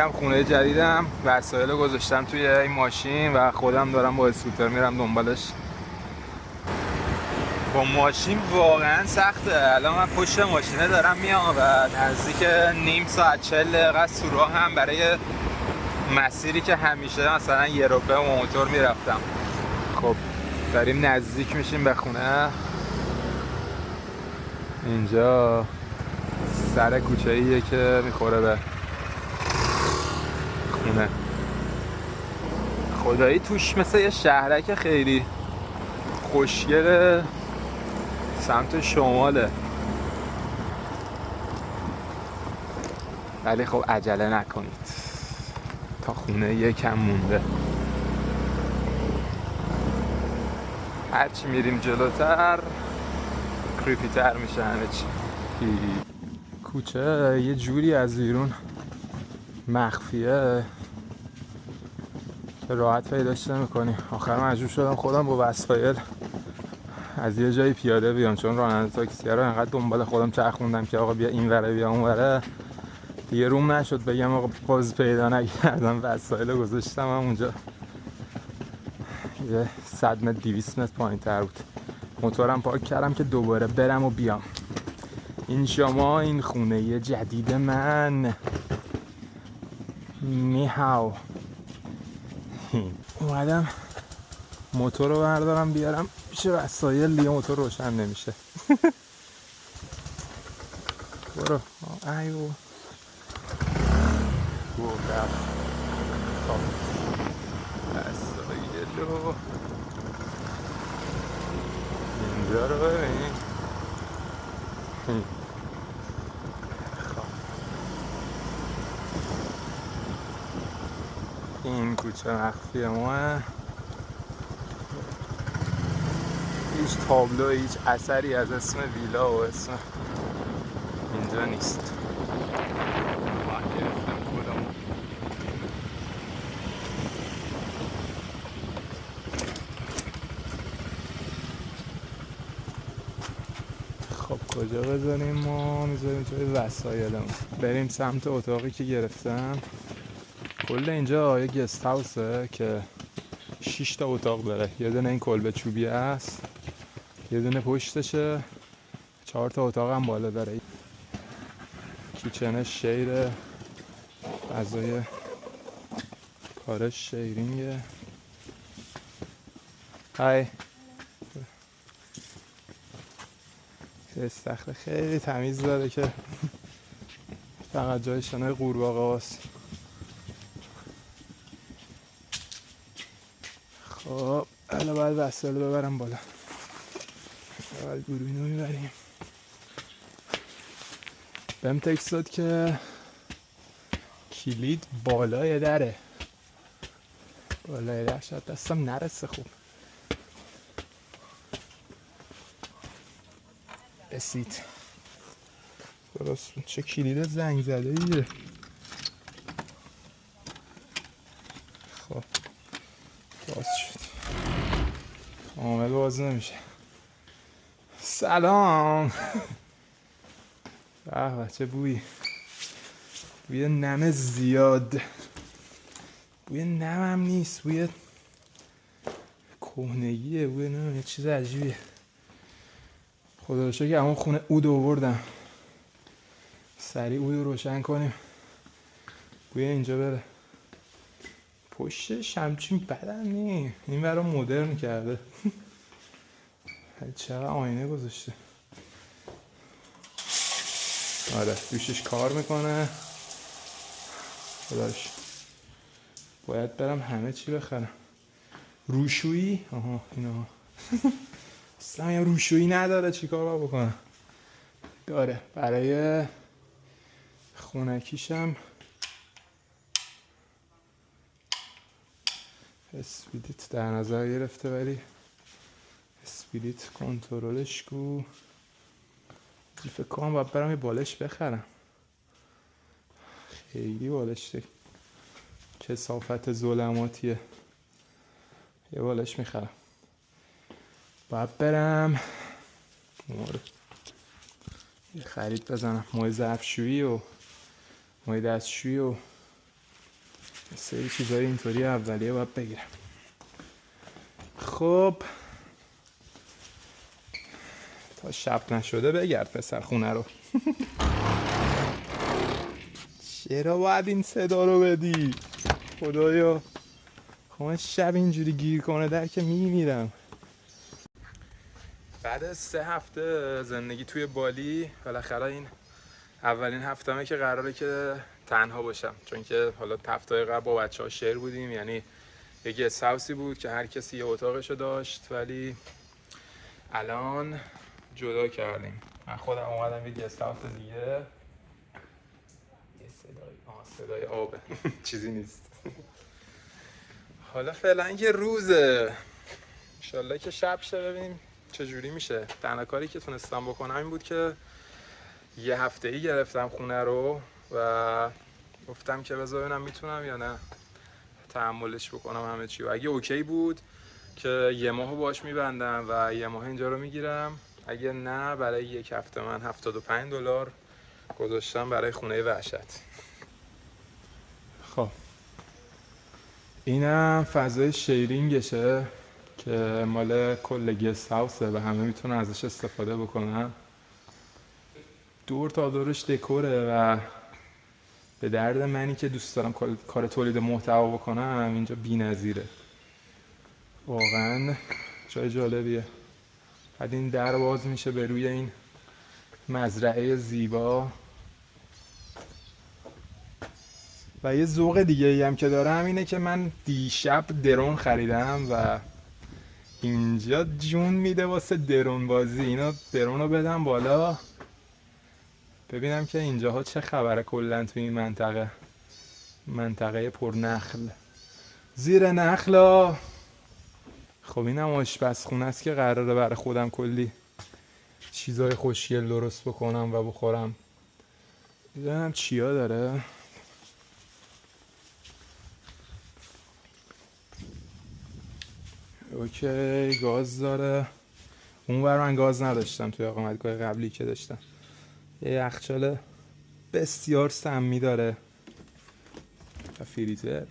میرم خونه جدیدم، وسایل گذاشتم توی این ماشین و خودم دارم با اسکوتر میرم دنبالش. با ماشین واقعا سخته. الان من پشت ماشینه دارم میام و نزدیک نیم ساعت 40 دقیقه است تو راه هم برای مسیری که همیشه مثلا یه روبه و موتور میرفتم. خب داریم نزدیک میشیم به خونه. اینجا سر کوچه ایه که میخوره به خونه. خدایی توش مثل یه شهرک خیلی خوشگل سمت شماله، ولی خب عجله نکنید تا خونه یکم مونده. هرچی میریم جلوتر کریپی تر میشه همه چی. کوچه یه جوری از بیرون مخفیه که راحت پیداش نمی‌کنی. آخر مجبور شدم خودم با وسایل از یه جایی پیاده بیام، چون راننده تاکسی‌ها رو انقدر دنبال خودم چرخوندم که آقا بیا این وره بیا اون وره، دیگه روم نشد بگم آقا باز پیدا نکردم. وسایل گذاشتم اونجا، یه 100 متر 200 متر پایین‌تر بود. موتورم پارک کردم که دوباره برم و بیام. این شما این خونه جدید من میهاو. اومدم موتور رو بردارم بیارم پیش وسایل، دیگه موتور روشن نمیشه. برو ایو رفت. خب وسایل رو اینجا رو ببین. این کوچه مخفی ما، هیچ تابلو هیچ اثری از اسم ویلا و اسم اینجا نیست. خب کجا بذاریم؟ ما میذاریم توی وسایلمون. بریم سمت اتاقی که گرفتم. کل اینجا یه گست هاوسه که 6 تا اتاق داره. یه دونه این کلبه چوبی است، یه دونه پشتشه، 4 تا اتاق هم بالا داره. کیچنش شیره، غذای کارش شیرینگه. های استخر خیلی تمیز داره که فقط جای شنای قورباغه هست. خب الان باید وسایل ببرم بالا. اول دوربینو میبریم. بهم تکست داد که کلید بالای دره. بالای در شاید دستم نرسه. خوب رسید. درست چه کلید زنگ زده ایه. خب باز شد. کامل باز نمیشه. سلام. به چه بوی نم زیاد. بوی نم هم نیست، بوی کهنگیه، بوی نم یه چیز عجیبیه. خدا رو شکر همون خونه اود آوردم. سریع اود روشن کنیم بوی اینجا بره. پشتش همچین بدم نی. این برای مدرن کرده. چقدر آینه گذاشته. آره دوشش کار میکنه. خداش باید برم همه چی بخرم. روشویی؟ آها اینا. اصلا یه روشویی نداره، چی کار باید بکنم؟ داره برای خونکیشم. اسپیدیت در نظر گرفته، ولی اسپیدیت کنترلش کو. فکر کنم باید برم یه بالش بخرم. خیلی بالش ده. کثافت ظلماتیه. یه بالش میخرم. باید برم یه خرید بزنم. مای ظرفشویی و مای دستشویی و سری چیزای اینطوری اولیه باید بگیرم. خب تا شب نشده بگرد پسر خونه رو. چرا باید این صدا رو بدی خدایا؟ خب من شب اینجوری گیر کنه در که میمیرم. بعد از 3 هفته زندگی توی بالی بالاخره این اولین هفتمه که قراره که تنها باشم، چون که حالا هفته‌های قبل با بچه‌ها شیر بودیم، یعنی یه گست هاوسی بود که هر کسی یه اتاقشو داشت، ولی الان جدا کردیم. من خودم اومدم یه گست هاوس دیگه. یه صدای آبه. چیزی نیست. حالا فعلا یه روزه، انشالله که شب شه ببینیم چجوری میشه. تنها کاری که تونستم بکنم این بود که یه هفته‌ای گرفتم خونه رو و گفتم که بذار ببینم میتونم یا نه تحملش بکنم همه چی. و اگه اوکی بود که یه ماهو باش میبندم و یه ماه اینجا رو میگیرم، اگه نه برای یک هفته من $75 گذاشتم برای خونه وحشت. خب اینم فضای شیرینگشه که مال کل گست هاوسه و همه میتونن ازش استفاده بکنن. دور تا دورش دکوره و به درد منی که دوست دارم کار تولید محتوا بکنم اینجا بی‌نظیره. واقعا جای جالبیه. بعد این در باز میشه به روی این مزرعه زیبا. و یه ذوق دیگه ای هم که دارم اینه که من دیشب درون خریدم و اینجا جون میده واسه درون بازی. اینا درون رو بدم بالا ببینم که اینجاها چه خبره کلن توی این منطقه پر نخل زیر نخلا. خب اینم آشپزخونه است که قراره برای خودم کلی چیزای خوشگل درست بکنم و بخورم. ببینم چیا داره. اوکی گاز داره. اونور من گاز نداشتم توی اقامتگاه قبلی که داشتم. یه یخچال بسیار سمی داره و فریزر.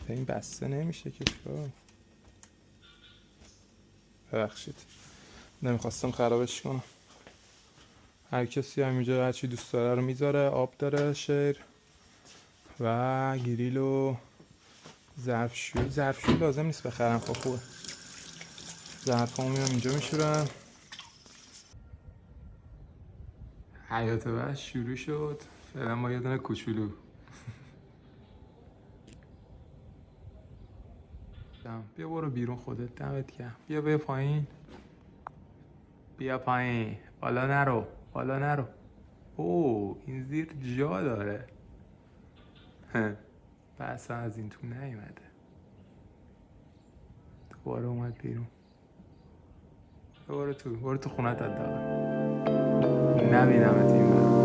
این بسته نمیشه که چرا؟ ببخشید نمیخواستم خرابش کنم. هر کسی همینجا هرچی دوست داره رو میذاره. آب داره شیر و گریل و ظرفشویی لازم نیست بخرم. خب خوبه. ظرفامو میام اینجا میشورم. حیات وحش شروع شد. فعلا ما یه دونه کوچولو. بیا برو بیرون خودت دمت گرم. بیا پایین. بیا پایین. بالا نرو. اوه این زیر جا داره. بحثا از این تو نیومده. دوباره اومد بیرون. برو تو خونت حداقل نبینمت این برم.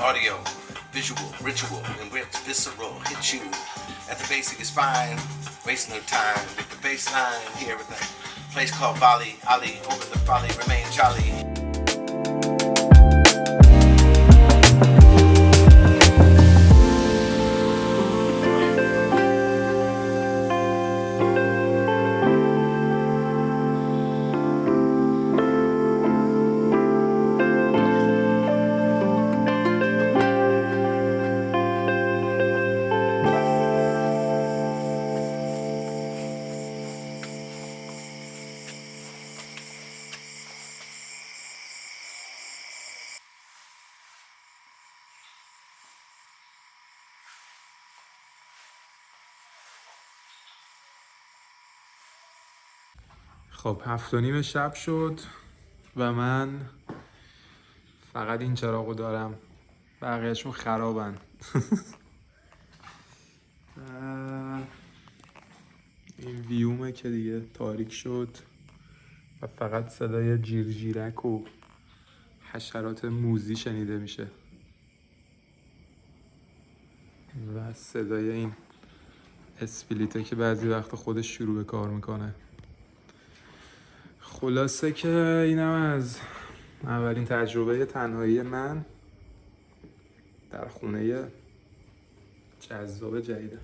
Audio, visual, ritual, and where it's visceral, hit you at the basic is fine. Waste no time with the bass line here at the place called Bali. Ali over the folly, remain jolly. خب 7:30 شب شد و من فقط این چراغو دارم، بقیهشون خرابن. این ویومه که دیگه تاریک شد و فقط صدای جیرجیرک و حشرات موذی شنیده میشه و صدای این اسپلیته که بعضی وقت خودش شروع به کار میکنه. خلاصه که اینم از اولین تجربه تنهایی من در خونه جذاب جدیدم.